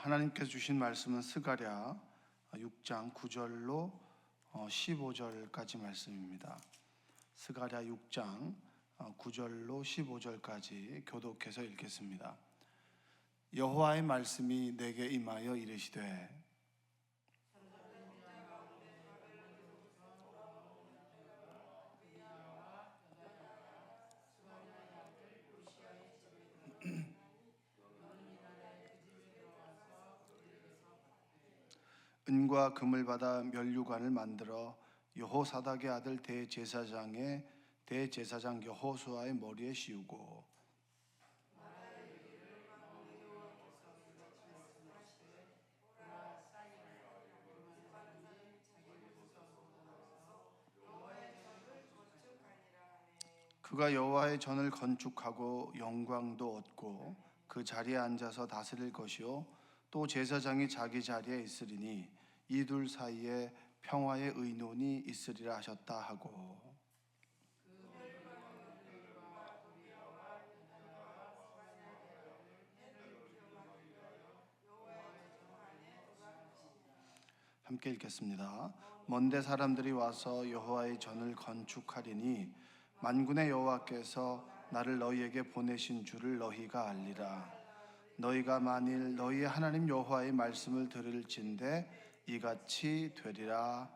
하나님께서 주신 말씀은 스가랴 6장 9절로 15절까지 말씀입니다. 스가랴 6장 9절로 15절까지 교독해서 읽겠습니다. 여호와의 말씀이 내게 임하여 이르시되 은과 금을 받아 면류관을 만들어 여호사닥의 아들 대제사장 여호수아의 머리에 씌우고 그가 여호와의 전을 건축하고 영광도 얻고 그 자리에 앉아서 다스릴 것이요 또 제사장이 자기 자리에 있으리니 이 둘 사이에 평화의 의논이 있으리라 하셨다 하고 함께 읽겠습니다. 먼데 사람들이 와서 여호와의 전을 건축하리니 만군의 여호와께서 나를 너희에게 보내신 줄을 너희가 알리라. 너희가 만일 너희의 하나님 여호와의 말씀을 들을진대 이같이 되리라.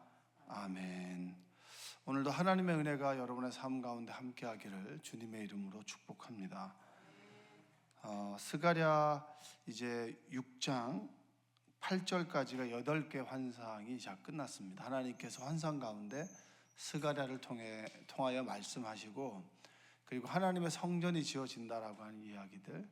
아멘. 오늘도 하나님의 은혜가 여러분의 삶 가운데 함께하기를 주님의 이름으로 축복합니다. 스가랴 이제 6장 8절까지가 8개 환상이 이제 끝났습니다. 하나님께서 환상 가운데 스가랴를 통하여 말씀하시고, 그리고 하나님의 성전이 지어진다라고 하는 이야기들,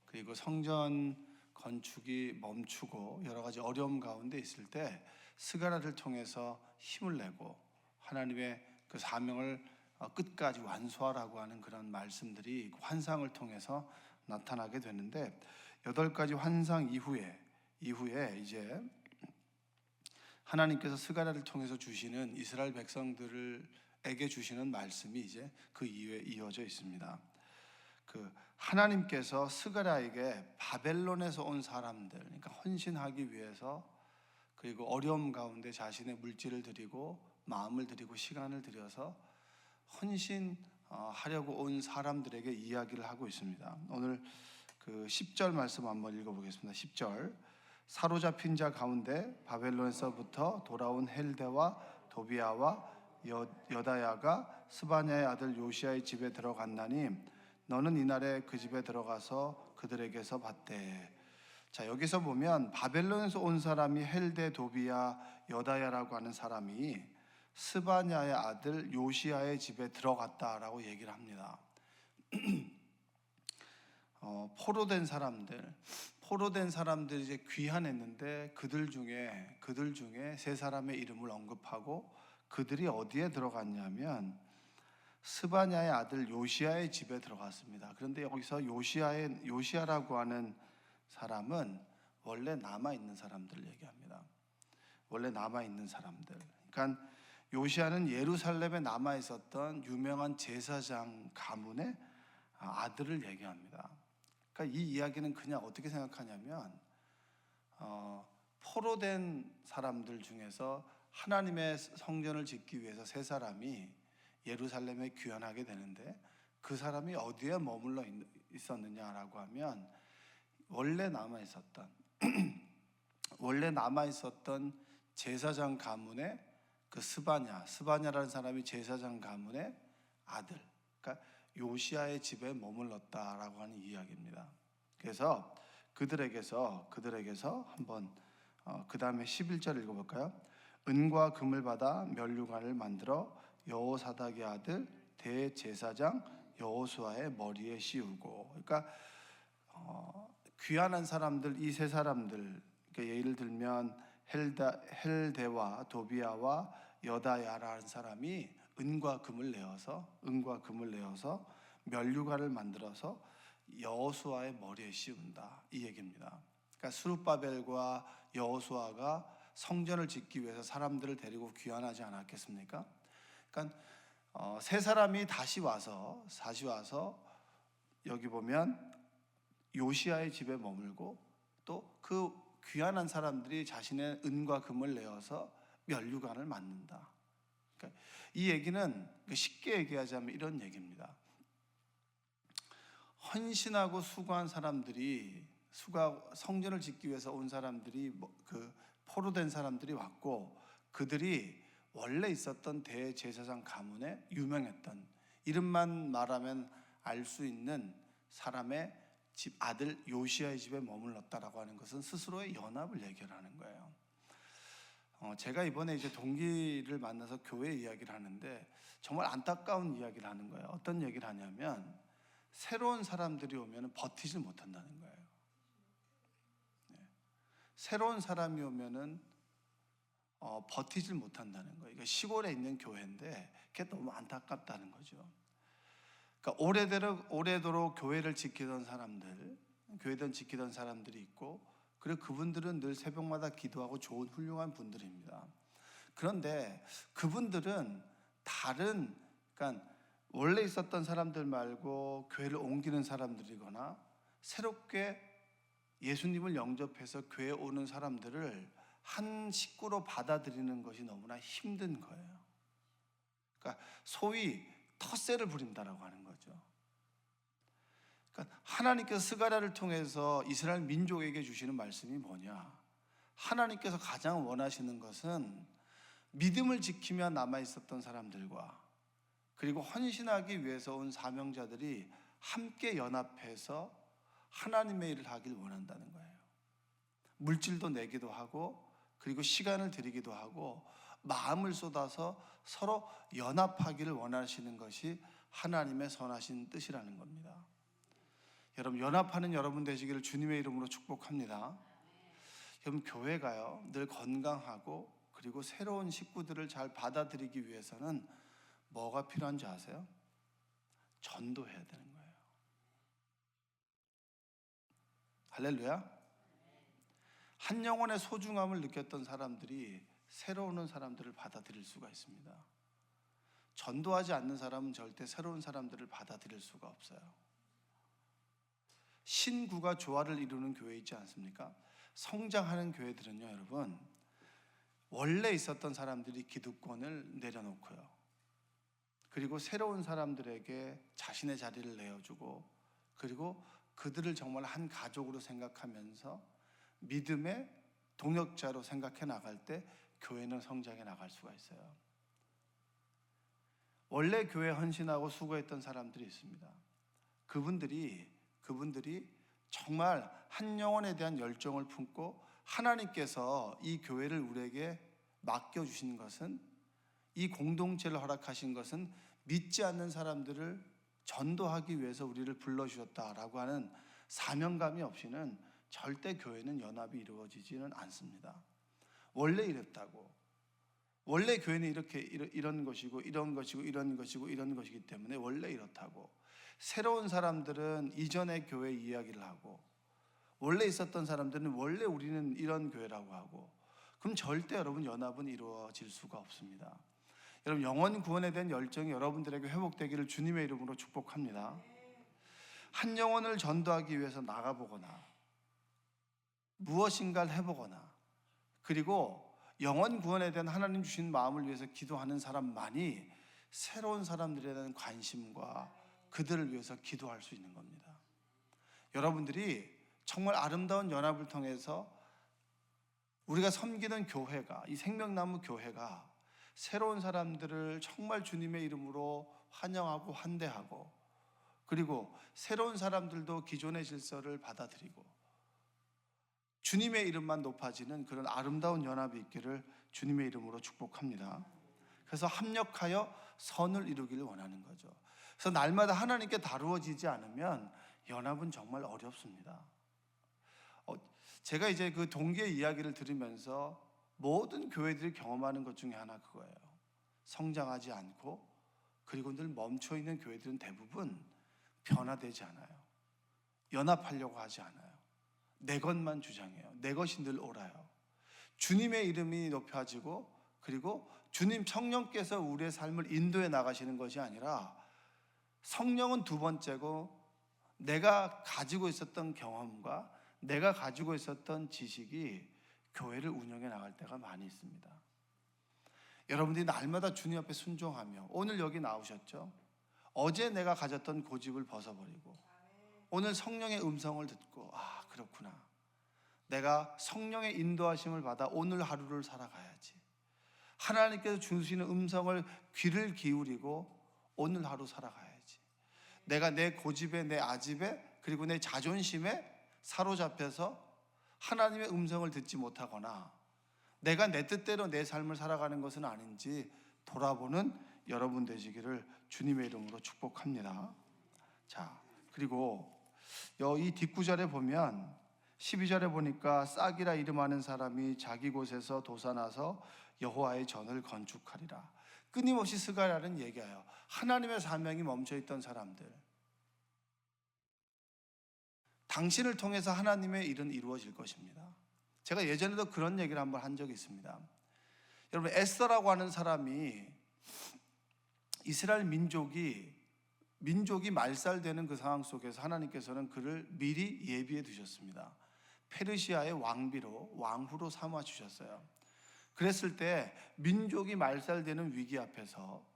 그리고 성전 건축이 멈추고 여러 가지 어려움 가운데 있을 때 스가랴를 통해서 힘을 내고 하나님의 그 사명을 끝까지 완수하라고 하는 그런 말씀들이 환상을 통해서 나타나게 되는데, 8가지 환상 이후에 이제 하나님께서 스가랴를 통해서 주시는 이스라엘 백성들에게 주시는 말씀이 이제 그 이후에 이어져 있습니다. 그 하나님께서 스가랴에게 바벨론에서 온 사람들, 그러니까 헌신하기 위해서, 그리고 어려움 가운데 자신의 물질을 드리고 마음을 드리고 시간을 들여서 헌신하려고 온 사람들에게 이야기를 하고 있습니다. 오늘 그 10절 말씀 한번 읽어보겠습니다. 10절. 사로잡힌 자 가운데 바벨론에서부터 돌아온 헬데와 도비아와 여다야가 스바냐의 아들 요시아의 집에 들어갔나니 너는 이날에 그 집에 들어가서 그들에게서 봤대. 자, 여기서 보면 바벨론에서 온 사람이 헬데, 도비아, 여다야라고 하는 사람이 스바냐의 아들 요시아의 집에 들어갔다라고 얘기를 합니다. 포로된 사람들이 이제 귀환했는데 그들 중에 세 사람의 이름을 언급하고, 그들이 어디에 들어갔냐면 스바냐의 아들 요시아의 집에 들어갔습니다. 그런데 여기서 요시아라고 하는 사람은 원래 남아있는 사람들을 얘기합니다. 원래 남아있는 사람들. 그러니까 요시아는 예루살렘에 남아있었던 유명한 제사장 가문의 아들을 얘기합니다. 그러니까 이 이야기는 그냥 어떻게 생각하냐면 포로된 사람들 중에서 하나님의 성전을 짓기 위해서 세 사람이 예루살렘에 귀환하게 되는데, 그 사람이 어디에 머물러 있었느냐라고 하면 원래 남아있었던 제사장 가문의 그 스바냐라는 사람이 제사장 가문의 아들, 그러니까 요시아의 집에 머물렀다라고 하는 이야기입니다. 그래서 그들에게서 한번 그 다음에 11절 읽어볼까요? 은과 금을 받아 면류관을 만들어 여호사닥의 아들 대제사장 여호수아의 머리에 씌우고, 그러니까 귀환한 사람들, 이 세 사람들, 그러니까 예를 들면 헬데와 도비아와 여다야라는 사람이 은과 금을 내어서 면류관을 만들어서 여호수아의 머리에 씌운다, 이 얘기입니다. 그러니까 스룹바벨과 여호수아가 성전을 짓기 위해서 사람들을 데리고 귀환하지 않았겠습니까? 그러니까 세 사람이 다시 와서 여기 보면 요시아의 집에 머물고, 또 그 귀한 사람들이 자신의 은과 금을 내어서 면류관을 만든다. 그러니까 이 얘기는 쉽게 얘기하자면 이런 얘기입니다. 헌신하고 수고한 사람들이, 성전을 짓기 위해서 온 사람들이, 포로된 사람들이 왔고, 그들이 원래 있었던 대제사장 가문에 유명했던, 이름만 말하면 알 수 있는 사람의 집 아들 요시야의 집에 머물렀다라고 하는 것은 스스로의 연합을 얘기하는 거예요. 제가 이번에 이제 동기를 만나서 교회 이야기를 하는데 정말 안타까운 이야기를 하는 거예요. 어떤 얘기를 하냐면 새로운 사람들이 오면 버티질 못한다는 거예요. 새로운 사람이 오면은 버티질 못한다는 거예요. 그러니까 시골에 있는 교회인데 그게 너무 안타깝다는 거죠. 그러니까 오래도록 교회를 지키던 사람들, 교회를 지키던 사람들이 있고, 그리고 그분들은 늘 새벽마다 기도하고 좋은 훌륭한 분들입니다. 그런데 그분들은 그러니까 원래 있었던 사람들 말고 교회를 옮기는 사람들이거나 새롭게 예수님을 영접해서 교회에 오는 사람들을 한 식구로 받아들이는 것이 너무나 힘든 거예요. 그러니까 소위 텃세를 부린다라고 하는 거죠. 그러니까 하나님께서 스가랴를 통해서 이스라엘 민족에게 주시는 말씀이 뭐냐? 하나님께서 가장 원하시는 것은 믿음을 지키며 남아 있었던 사람들과 그리고 헌신하기 위해서 온 사명자들이 함께 연합해서 하나님의 일을 하길 원한다는 거예요. 물질도 내기도 하고, 그리고 시간을 드리기도 하고, 마음을 쏟아서 서로 연합하기를 원하시는 것이 하나님의 선하신 뜻이라는 겁니다. 여러분, 연합하는 여러분 되시기를 주님의 이름으로 축복합니다. 여러분, 교회가요 늘 건강하고 그리고 새로운 식구들을 잘 받아들이기 위해서는 뭐가 필요한 줄 아세요? 전도해야 되는 거예요. 할렐루야. 한 영혼의 소중함을 느꼈던 사람들이 새로운 오는 사람들을 받아들일 수가 있습니다. 전도하지 않는 사람은 절대 새로운 사람들을 받아들일 수가 없어요. 신구가 조화를 이루는 교회 있지 않습니까? 성장하는 교회들은요, 여러분, 원래 있었던 사람들이 기득권을 내려놓고요, 그리고 새로운 사람들에게 자신의 자리를 내어주고, 그리고 그들을 정말 한 가족으로 생각하면서 믿음의 동역자로 생각해 나갈 때 교회는 성장해 나갈 수가 있어요. 원래 교회 헌신하고 수고했던 사람들이 있습니다. 그분들이 정말 한 영혼에 대한 열정을 품고 하나님께서 이 교회를 우리에게 맡겨주신 것은, 이 공동체를 허락하신 것은 믿지 않는 사람들을 전도하기 위해서 우리를 불러주셨다라고 하는 사명감이 없이는 절대 교회는 연합이 이루어지지는 않습니다. 원래 이랬다고, 원래 교회는 이런 것이고 이런 것이고 이런 것이고 이런 것이기 때문에 원래 이렇다고, 새로운 사람들은 이전의 교회 이야기를 하고, 원래 있었던 사람들은 원래 우리는 이런 교회라고 하고, 그럼 절대 여러분 연합은 이루어질 수가 없습니다. 여러분, 영혼 구원에 대한 열정이 여러분들에게 회복되기를 주님의 이름으로 축복합니다. 한 영혼을 전도하기 위해서 나가보거나 무엇인가를 해보거나, 그리고 영혼 구원에 대한 하나님 주신 마음을 위해서 기도하는 사람만이 새로운 사람들에 대한 관심과 그들을 위해서 기도할 수 있는 겁니다. 여러분들이 정말 아름다운 연합을 통해서 우리가 섬기는 교회가, 이 생명나무 교회가 새로운 사람들을 정말 주님의 이름으로 환영하고 환대하고, 그리고 새로운 사람들도 기존의 질서를 받아들이고 주님의 이름만 높아지는 그런 아름다운 연합이 있기를 주님의 이름으로 축복합니다. 그래서 합력하여 선을 이루기를 원하는 거죠. 그래서 날마다 하나님께 다루어지지 않으면 연합은 정말 어렵습니다. 제가 이제 그 동기의 이야기를 들으면서 모든 교회들이 경험하는 것 중에 하나 그거예요. 성장하지 않고 그리고 늘 멈춰있는 교회들은 대부분 변화되지 않아요. 연합하려고 하지 않아요. 내 것만 주장해요. 내 것이 늘 옳아요. 주님의 이름이 높여지고, 그리고 주님 성령께서 우리의 삶을 인도해 나가시는 것이 아니라 성령은 두 번째고 내가 가지고 있었던 경험과 내가 가지고 있었던 지식이 교회를 운영해 나갈 때가 많이 있습니다. 여러분들이 날마다 주님 앞에 순종하며 오늘 여기 나오셨죠? 어제 내가 가졌던 고집을 벗어버리고 오늘 성령의 음성을 듣고 그렇구나. 내가 성령의 인도하심을 받아 오늘 하루를 살아가야지. 하나님께서 주시는 음성을 귀를 기울이고 오늘 하루 살아가야지. 내가 내 고집에 내 아집에 그리고 내 자존심에 사로잡혀서 하나님의 음성을 듣지 못하거나 내가 내 뜻대로 내 삶을 살아가는 것은 아닌지 돌아보는 여러분 되시기를 주님의 이름으로 축복합니다. 자, 그리고 이 뒷구절에 보면 12절에 보니까 싹이라 이름하는 사람이 자기 곳에서 돋아나서 여호와의 전을 건축하리라. 끊임없이 스가랴는 얘기해요. 하나님의 사명이 멈춰있던 사람들, 당신을 통해서 하나님의 일은 이루어질 것입니다. 제가 예전에도 그런 얘기를 한번 한 적이 있습니다. 여러분, 에스더라고 하는 사람이 이스라엘 민족이 말살되는 그 상황 속에서 하나님께서는 그를 미리 예비해 두셨습니다. 페르시아의 왕후로 삼아 주셨어요. 그랬을 때 민족이 말살되는 위기 앞에서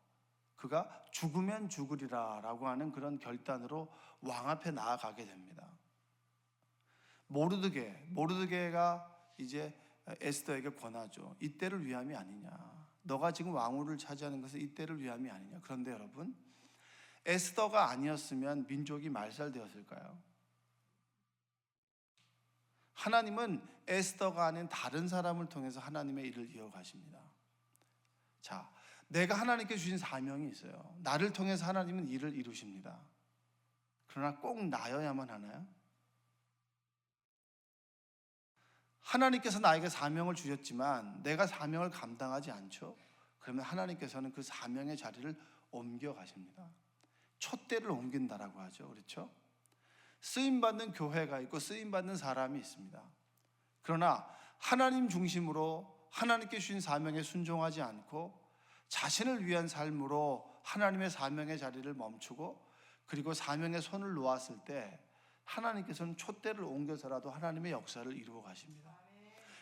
그가 죽으면 죽으리라라고 하는 그런 결단으로 왕 앞에 나아가게 됩니다. 모르드게가 이제 에스더에게 권하죠. 이때를 위함이 아니냐. 너가 지금 왕후를 차지하는 것은 이때를 위함이 아니냐. 그런데 여러분, 에스더가 아니었으면 민족이 말살되었을까요? 하나님은 에스더가 아닌 다른 사람을 통해서 하나님의 일을 이어가십니다. 자, 내가 하나님께 주신 사명이 있어요. 나를 통해서 하나님은 일을 이루십니다. 그러나 꼭 나여야만 하나요? 하나님께서 나에게 사명을 주셨지만 내가 사명을 감당하지 않죠? 그러면 하나님께서는 그 사명의 자리를 옮겨가십니다. 촛대를 옮긴다라고 하죠. 그렇죠? 쓰임받는 교회가 있고 쓰임받는 사람이 있습니다. 그러나 하나님 중심으로 하나님께 주신 사명에 순종하지 않고 자신을 위한 삶으로 하나님의 사명의 자리를 멈추고 그리고 사명의 손을 놓았을 때 하나님께서는 촛대를 옮겨서라도 하나님의 역사를 이루어 가십니다.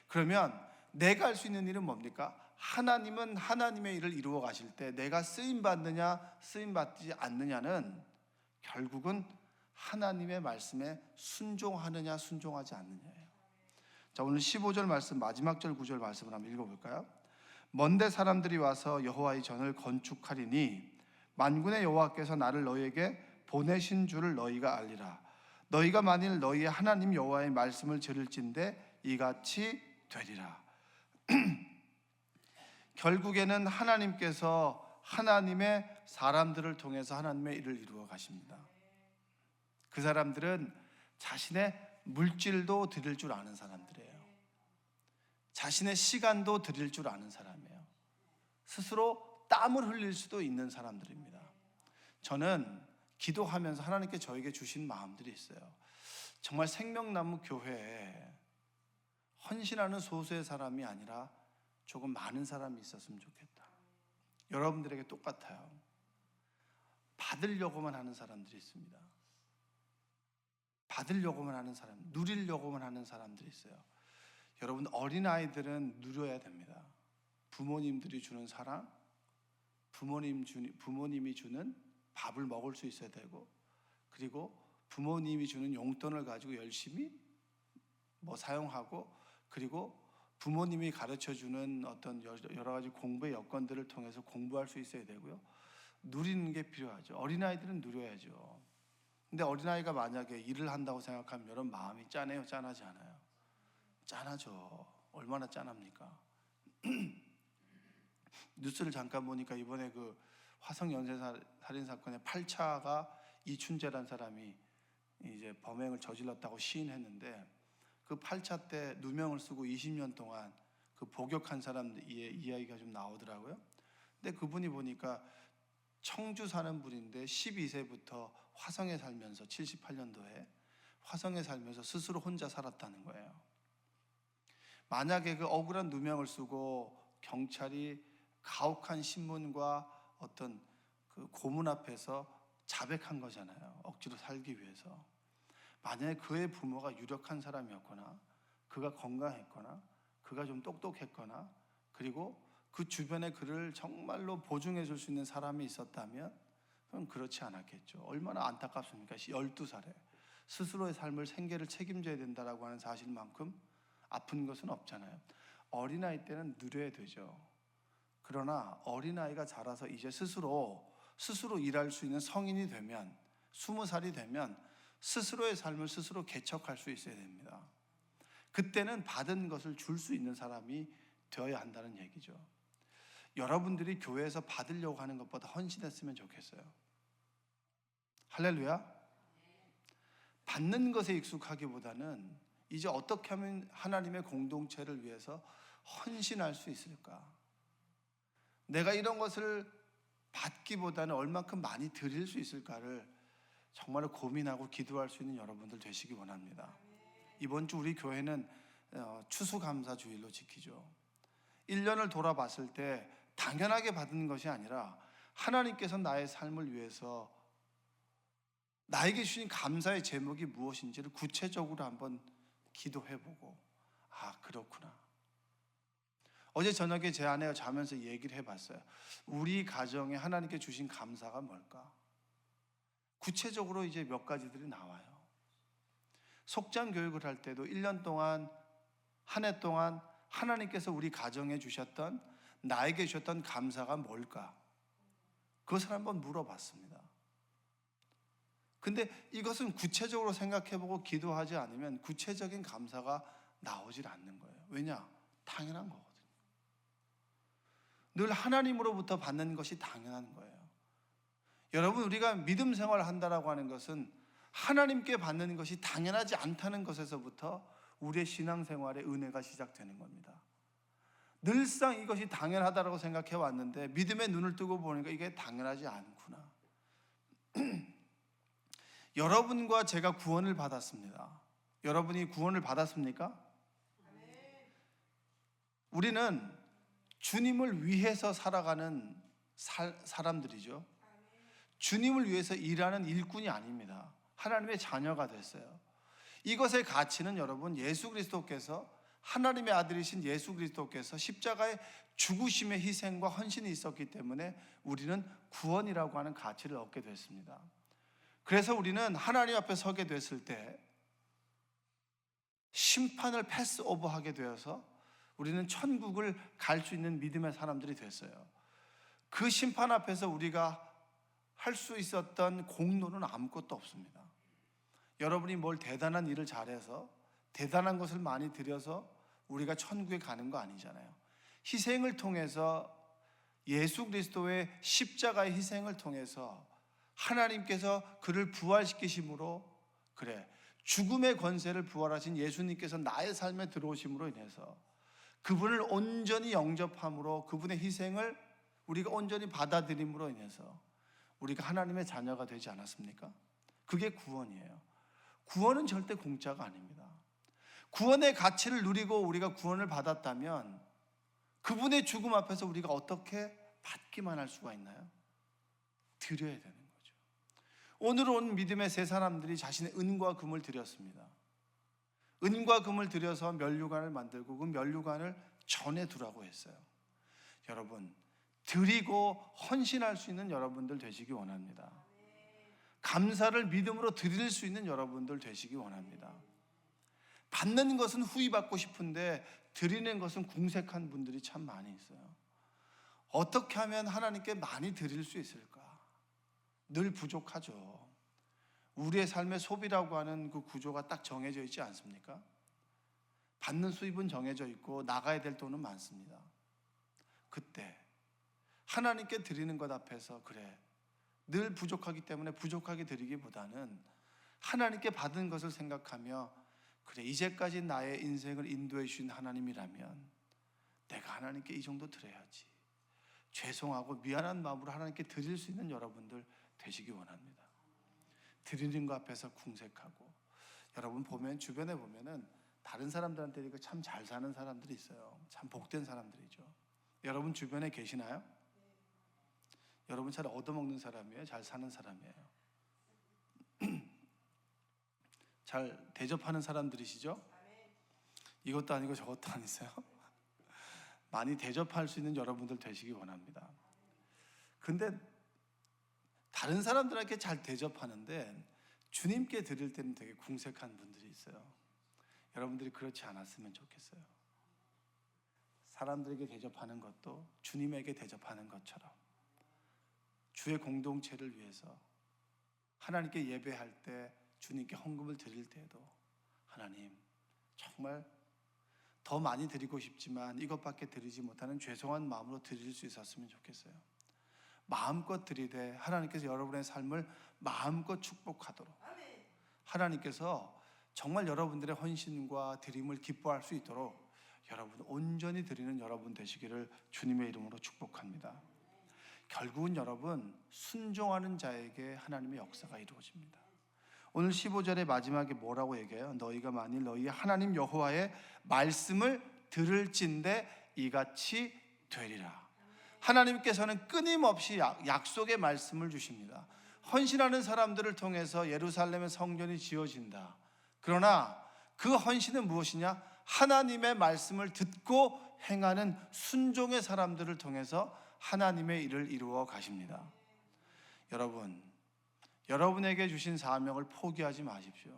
그러면 내가 할 수 있는 일은 뭡니까? 하나님은 하나님의 일을 이루어 가실 때 내가 쓰임받느냐 쓰임받지 않느냐는 결국은 하나님의 말씀에 순종하느냐 순종하지 않느냐예요. 자, 오늘 15절 말씀 마지막 절 9절 말씀을 한번 읽어볼까요? 먼데 사람들이 와서 여호와의 전을 건축하리니 만군의 여호와께서 나를 너희에게 보내신 줄을 너희가 알리라. 너희가 만일 너희의 하나님 여호와의 말씀을 들을진대 이같이 되리라. 결국에는 하나님께서 하나님의 사람들을 통해서 하나님의 일을 이루어 가십니다. 그 사람들은 자신의 물질도 드릴 줄 아는 사람들이에요. 자신의 시간도 드릴 줄 아는 사람이에요. 스스로 땀을 흘릴 수도 있는 사람들입니다. 저는 기도하면서 하나님께 저에게 주신 마음들이 있어요. 정말 생명나무 교회에 헌신하는 소수의 사람이 아니라 조금 많은 사람이 있었으면 좋겠다. 여러분들에게 똑같아요. 받으려고만 하는 사람들이 있습니다. 받으려고만 하는 사람, 누리려고만 하는 사람들이 있어요. 여러분, 어린아이들은 누려야 됩니다. 부모님들이 주는 사랑, 부모님이 주는 밥을 먹을 수 있어야 되고, 그리고 부모님이 주는 용돈을 가지고 열심히 사용하고, 그리고 부모님이 가르쳐주는 어떤 여러 가지 공부의 여건들을 통해서 공부할 수 있어야 되고요. 누리는 게 필요하죠. 어린아이들은 누려야죠. 근데 어린아이가 만약에 일을 한다고 생각하면 여러분 마음이 짠해요, 짠하지 않아요? 짠하죠. 얼마나 짠합니까? 뉴스를 잠깐 보니까 이번에 그 화성 연쇄살인 사건의 8차가 이춘재라는 사람이 이제 범행을 저질렀다고 시인했는데 그 8차 때 누명을 쓰고 20년 동안 그 복역한 사람의 이야기가 좀 나오더라고요. 근데 그분이 보니까 청주 사는 분인데 12세부터 화성에 살면서 78년도에 화성에 살면서 스스로 혼자 살았다는 거예요. 만약에 그 억울한 누명을 쓰고 경찰이 가혹한 신문과 어떤 그 고문 앞에서 자백한 거잖아요. 억지로 살기 위해서. 만약에 그의 부모가 유력한 사람이었거나 그가 건강했거나 그가 좀 똑똑했거나 그리고 그 주변에 그를 정말로 보증해 줄 수 있는 사람이 있었다면 그럼 그렇지 않았겠죠. 얼마나 안타깝습니까? 12살에 스스로의 삶을 생계를 책임져야 된다라고 하는 사실만큼 아픈 것은 없잖아요. 어린아이 때는 누려야 되죠. 그러나 어린아이가 자라서 이제 스스로 일할 수 있는 성인이 되면 20살이 되면 스스로의 삶을 스스로 개척할 수 있어야 됩니다. 그때는 받은 것을 줄 수 있는 사람이 되어야 한다는 얘기죠. 여러분들이 교회에서 받으려고 하는 것보다 헌신했으면 좋겠어요. 할렐루야. 받는 것에 익숙하기보다는 이제 어떻게 하면 하나님의 공동체를 위해서 헌신할 수 있을까? 내가 이런 것을 받기보다는 얼만큼 많이 드릴 수 있을까를 정말 고민하고 기도할 수 있는 여러분들 되시기 원합니다. 이번 주 우리 교회는 추수감사주일로 지키죠. 1년을 돌아봤을 때 당연하게 받은 것이 아니라 하나님께서 나의 삶을 위해서 나에게 주신 감사의 제목이 무엇인지를 구체적으로 한번 기도해보고 그렇구나. 어제 저녁에 제 아내가 자면서 얘기를 해봤어요. 우리 가정에 하나님께 주신 감사가 뭘까? 구체적으로 이제 몇 가지들이 나와요. 속장 교육을 할 때도 1년 동안 한 해 동안 하나님께서 우리 가정에 주셨던 나에게 주셨던 감사가 뭘까? 그것을 한번 물어봤습니다. 근데 이것은 구체적으로 생각해보고 기도하지 않으면 구체적인 감사가 나오질 않는 거예요. 왜냐? 당연한 거거든요. 늘 하나님으로부터 받는 것이 당연한 거예요. 여러분, 우리가 믿음 생활을 한다라고 하는 것은 하나님께 받는 것이 당연하지 않다는 것에서부터 우리의 신앙생활의 은혜가 시작되는 겁니다. 늘상 이것이 당연하다고 생각해 왔는데 믿음의 눈을 뜨고 보니까 이게 당연하지 않구나. 여러분과 제가 구원을 받았습니다. 여러분이 구원을 받았습니까? 우리는 주님을 위해서 살아가는 사람들이죠. 주님을 위해서 일하는 일꾼이 아닙니다. 하나님의 자녀가 됐어요. 이것의 가치는 여러분, 예수 그리스도께서, 하나님의 아들이신 예수 그리스도께서 십자가의 죽으심의 희생과 헌신이 있었기 때문에 우리는 구원이라고 하는 가치를 얻게 됐습니다. 그래서 우리는 하나님 앞에 서게 됐을 때 심판을 패스오버하게 되어서 우리는 천국을 갈 수 있는 믿음의 사람들이 됐어요. 그 심판 앞에서 우리가 할 수 있었던 공로는 아무것도 없습니다. 여러분이 뭘 대단한 일을 잘해서 대단한 것을 많이 들여서 우리가 천국에 가는 거 아니잖아요. 희생을 통해서, 예수 그리스도의 십자가의 희생을 통해서 하나님께서 그를 부활시키심으로, 죽음의 권세를 부활하신 예수님께서 나의 삶에 들어오심으로 인해서 그분을 온전히 영접함으로, 그분의 희생을 우리가 온전히 받아들임으로 인해서 우리가 하나님의 자녀가 되지 않았습니까? 그게 구원이에요. 구원은 절대 공짜가 아닙니다. 구원의 가치를 누리고 우리가 구원을 받았다면 그분의 죽음 앞에서 우리가 어떻게 받기만 할 수가 있나요? 드려야 되는 거죠. 오늘 온 믿음의 세 사람들이 자신의 은과 금을 드렸습니다. 은과 금을 들여서 면류관을 만들고 그 면류관을 전에 두라고 했어요. 여러분, 드리고 헌신할 수 있는 여러분들 되시기 원합니다. 감사를 믿음으로 드릴 수 있는 여러분들 되시기 원합니다. 받는 것은 후히 받고 싶은데 드리는 것은 궁색한 분들이 참 많이 있어요. 어떻게 하면 하나님께 많이 드릴 수 있을까? 늘 부족하죠. 우리의 삶의 소비라고 하는 그 구조가 딱 정해져 있지 않습니까? 받는 수입은 정해져 있고 나가야 될 돈은 많습니다. 그때 하나님께 드리는 것 앞에서 늘 부족하기 때문에 부족하게 드리기보다는 하나님께 받은 것을 생각하며 이제까지 나의 인생을 인도해 주신 하나님이라면 내가 하나님께 이 정도 드려야지, 죄송하고 미안한 마음으로 하나님께 드릴 수 있는 여러분들 되시기 원합니다. 드리는 것 앞에서 궁색하고, 여러분 주변에 보면은 다른 사람들한테 참 잘 사는 사람들이 있어요. 참 복된 사람들이죠. 여러분 주변에 계시나요? 여러분 잘 얻어먹는 사람이에요? 잘 사는 사람이에요? 잘 대접하는 사람들이시죠? 이것도 아니고 저것도 아니세요? 많이 대접할 수 있는 여러분들 되시기 원합니다. 근데 다른 사람들에게 잘 대접하는데 주님께 드릴 때는 되게 궁색한 분들이 있어요. 여러분들이 그렇지 않았으면 좋겠어요. 사람들에게 대접하는 것도 주님에게 대접하는 것처럼 주의 공동체를 위해서 하나님께 예배할 때 주님께 헌금을 드릴 때에도 하나님 정말 더 많이 드리고 싶지만 이것밖에 드리지 못하는 죄송한 마음으로 드릴 수 있었으면 좋겠어요. 마음껏 드리되 하나님께서 여러분의 삶을 마음껏 축복하도록 하나님께서 정말 여러분들의 헌신과 드림을 기뻐할 수 있도록 여러분 온전히 드리는 여러분 되시기를 주님의 이름으로 축복합니다. 결국은 여러분 순종하는 자에게 하나님의 역사가 이루어집니다. 오늘 15절의 마지막에 뭐라고 얘기해요? 너희가 만일 너희 하나님 여호와의 말씀을 들을진대 이같이 되리라. 하나님께서는 끊임없이 약속의 말씀을 주십니다. 헌신하는 사람들을 통해서 예루살렘의 성전이 지어진다. 그러나 그 헌신은 무엇이냐? 하나님의 말씀을 듣고 행하는 순종의 사람들을 통해서 하나님의 일을 이루어 가십니다. 여러분, 여러분에게 주신 사명을 포기하지 마십시오.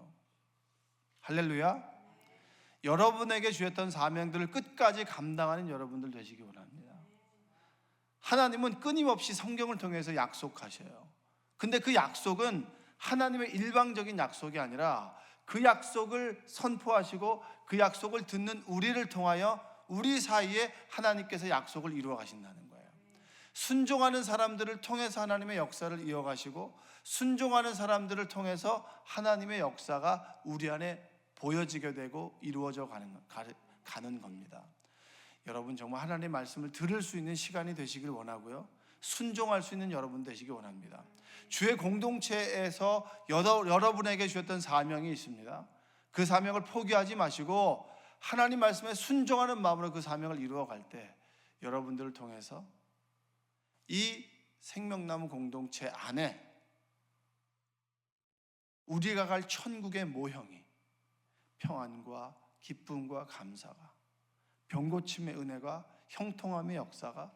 할렐루야. 여러분에게 주셨던 사명들을 끝까지 감당하는 여러분들 되시기 원합니다. 하나님은 끊임없이 성경을 통해서 약속하셔요. 근데 그 약속은 하나님의 일방적인 약속이 아니라 그 약속을 선포하시고 그 약속을 듣는 우리를 통하여 우리 사이에 하나님께서 약속을 이루어 가신다는 거예요. 순종하는 사람들을 통해서 하나님의 역사를 이어가시고 순종하는 사람들을 통해서 하나님의 역사가 우리 안에 보여지게 되고 이루어져 가는 겁니다. 여러분 정말 하나님의 말씀을 들을 수 있는 시간이 되시길 원하고요, 순종할 수 있는 여러분 되시길 원합니다. 주의 공동체에서 여러분에게 주셨던 사명이 있습니다. 그 사명을 포기하지 마시고 하나님 말씀에 순종하는 마음으로 그 사명을 이루어갈 때 여러분들을 통해서 이 생명나무 공동체 안에 우리가 갈 천국의 모형이 평안과 기쁨과 감사가, 병고침의 은혜가, 형통함의 역사가,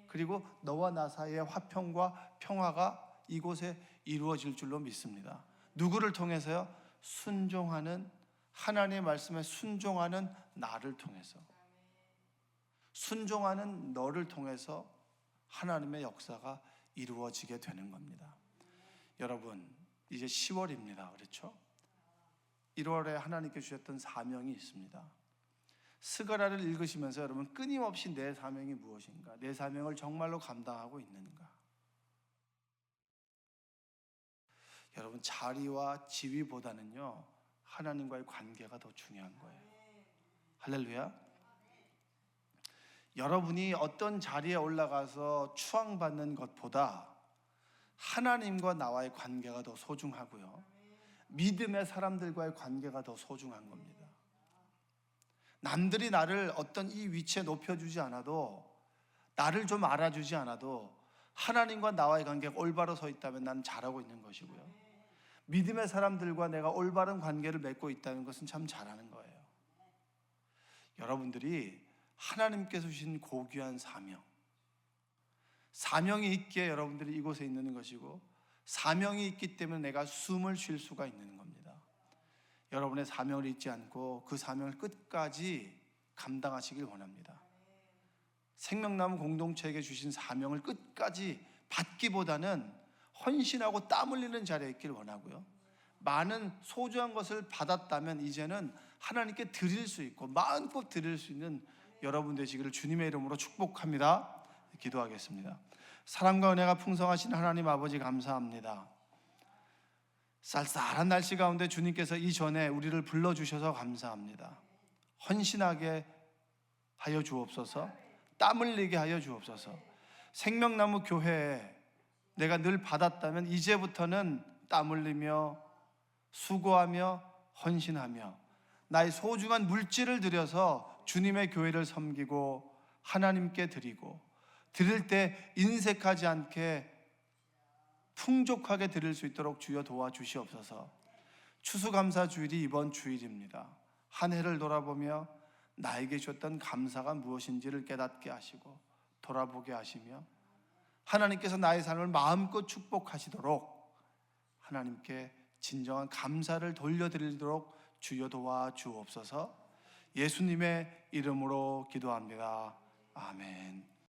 그리고 너와 나 사이의 화평과 평화가 이곳에 이루어질 줄로 믿습니다. 누구를 통해서요? 순종하는, 하나님의 말씀에 순종하는 나를 통해서, 순종하는 너를 통해서 하나님의 역사가 이루어지게 되는 겁니다. 여러분 이제 10월입니다. 그렇죠? 1월에 하나님께 주셨던 사명이 있습니다. 스가랴를 읽으시면서 여러분 끊임없이 내 사명이 무엇인가, 내 사명을 정말로 감당하고 있는가. 여러분 자리와 지위보다는요 하나님과의 관계가 더 중요한 거예요. 할렐루야. 여러분이 어떤 자리에 올라가서 추앙받는 것보다 하나님과 나와의 관계가 더 소중하고요, 믿음의 사람들과의 관계가 더 소중한 겁니다. 남들이 나를 어떤 이 위치에 높여주지 않아도, 나를 좀 알아주지 않아도 하나님과 나와의 관계가 올바로 서 있다면 난 잘하고 있는 것이고요, 믿음의 사람들과 내가 올바른 관계를 맺고 있다는 것은 참 잘하는 거예요. 여러분들이 하나님께서 주신 고귀한 사명이 있기에 여러분들이 이곳에 있는 것이고, 사명이 있기 때문에 내가 숨을 쉴 수가 있는 겁니다. 여러분의 사명을 잊지 않고 그 사명을 끝까지 감당하시길 원합니다. 생명나무 공동체에게 주신 사명을 끝까지 받기보다는 헌신하고 땀 흘리는 자리에 있길 원하고요, 많은 소중한 것을 받았다면 이제는 하나님께 드릴 수 있고 마음껏 드릴 수 있는 여러분 되시기를 주님의 이름으로 축복합니다. 기도하겠습니다. 사랑과 은혜가 풍성하신 하나님 아버지 감사합니다. 쌀쌀한 날씨 가운데 주님께서 이전에 우리를 불러주셔서 감사합니다. 헌신하게 하여 주옵소서, 땀 흘리게 하여 주옵소서. 생명나무 교회에 내가 늘 받았다면 이제부터는 땀 흘리며 수고하며 헌신하며 나의 소중한 물질을 들여서 주님의 교회를 섬기고 하나님께 드리고, 드릴 때 인색하지 않게 풍족하게 드릴 수 있도록 주여 도와주시옵소서. 추수감사 주일이 이번 주일입니다. 한 해를 돌아보며 나에게 주셨던 감사가 무엇인지를 깨닫게 하시고 돌아보게 하시며 하나님께서 나의 삶을 마음껏 축복하시도록 하나님께 진정한 감사를 돌려드리도록 주여 도와주옵소서. 예수님의 이름으로 기도합니다. 아멘.